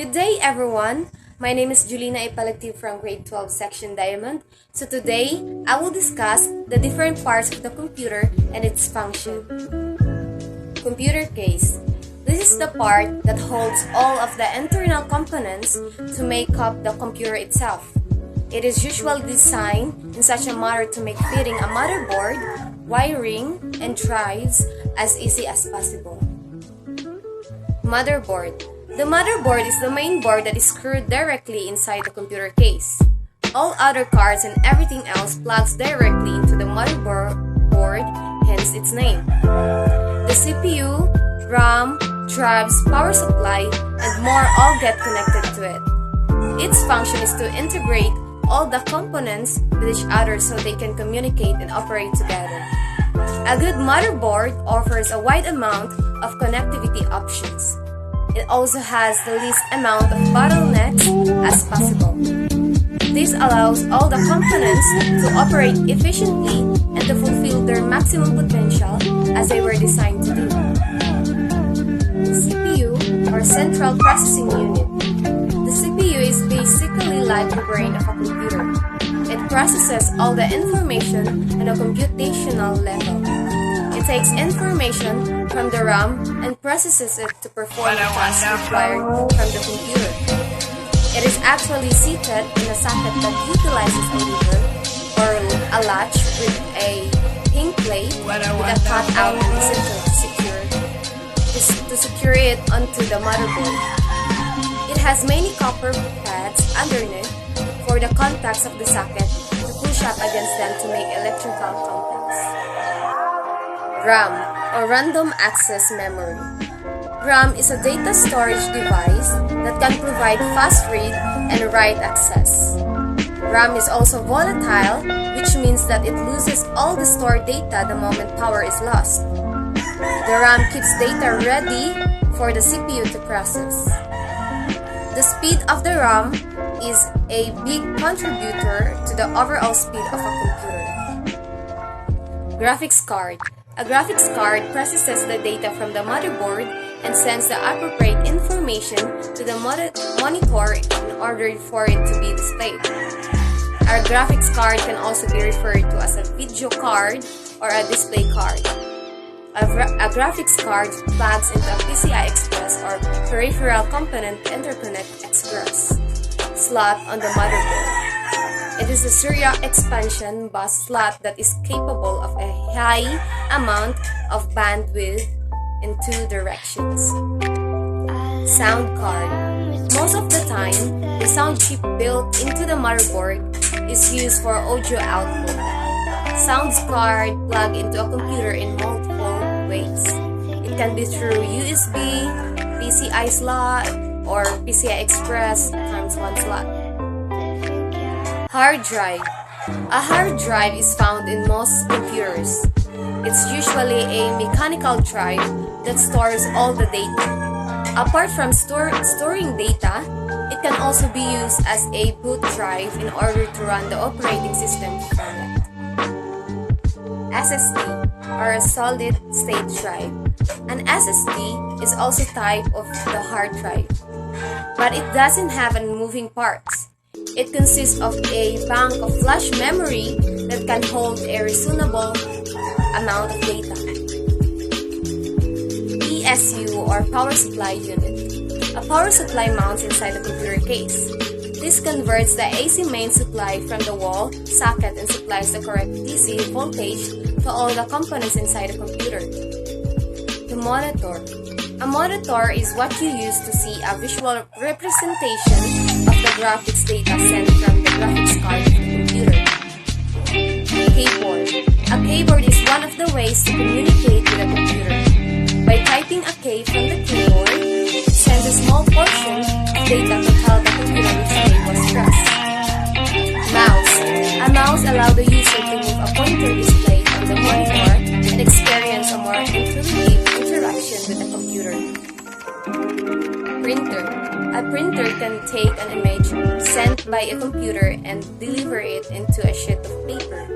Good day, everyone. My name is Jolina Paglatiw from grade 12 section Diamond. So today, I will discuss the different parts of the computer and its function. Computer case. This is the part that holds all of the internal components to make up the computer itself. It is usually designed in such a manner to make fitting a motherboard, wiring, and drives as easy as possible. Motherboard. The motherboard is the main board that is screwed directly inside the computer case. All other cards and everything else plugs directly into the motherboard, hence its name. The CPU, RAM, drives, power supply, and more all get connected to it. Its function is to integrate all the components with each other so they can communicate and operate together. A good motherboard offers a wide amount of connectivity options. It also has the least amount of bottlenecks as possible. This allows all the components to operate efficiently and to fulfill their maximum potential as they were designed to do. CPU, or Central Processing Unit. The CPU is basically like the brain of a computer. It processes all the information on a computational level. It takes information from the RAM and processes it to perform the tasks required from the computer. It is actually seated in a socket that utilizes a lever or a latch with a pin plate with a cutout in the center to secure it onto the motherboard. It has many copper pads underneath for the contacts of the socket to push up against them to make electrical contacts. RAM, or Random Access Memory. RAM is a data storage device that can provide fast read and write access. RAM is also volatile, which means that it loses all the stored data the moment power is lost. The RAM keeps data ready for the CPU to process. The speed of the RAM is a big contributor to the overall speed of a computer. Graphics card. A graphics card processes the data from the motherboard and sends the appropriate information to the monitor in order for it to be displayed. Our graphics card can also be referred to as a video card or a display card. A graphics card plugs into a PCI Express or Peripheral Component Interconnect Express slot on the motherboard. It is a serial expansion bus slot that is capable of a high amount of bandwidth in two directions. Sound card. Most of the time, the sound chip built into the motherboard is used for audio output. Sound card plug into a computer in multiple ways. It can be through USB, PCI slot, or PCI Express ×1 slot. Hard drive. A hard drive is found in most computers. It's usually a mechanical drive that stores all the data. Apart from storing data, it can also be used as a boot drive in order to run the operating system from it. SSD, or a solid state drive. An SSD is also a type of the hard drive, but it doesn't have any moving parts. It consists of a bank of flash memory that can hold a reasonable amount of data. PSU, or Power Supply Unit. A power supply mounts inside the computer case. This converts the AC main supply from the wall socket and supplies the correct DC voltage to all the components inside the computer. The monitor. A monitor is what you use to see a visual representation of the graphics data sent from the graphics card to the computer. Keyboard. A keyboard is one of the ways to communicate with a computer. By typing a key from the keyboard, it sends a small portion of data to tell the computer which key was pressed. Mouse. A mouse allows the user to move a pointer display on the monitor and experience a more intuitive interaction with the computer. Printer. A printer can take an image sent by a computer and deliver it into a sheet of paper.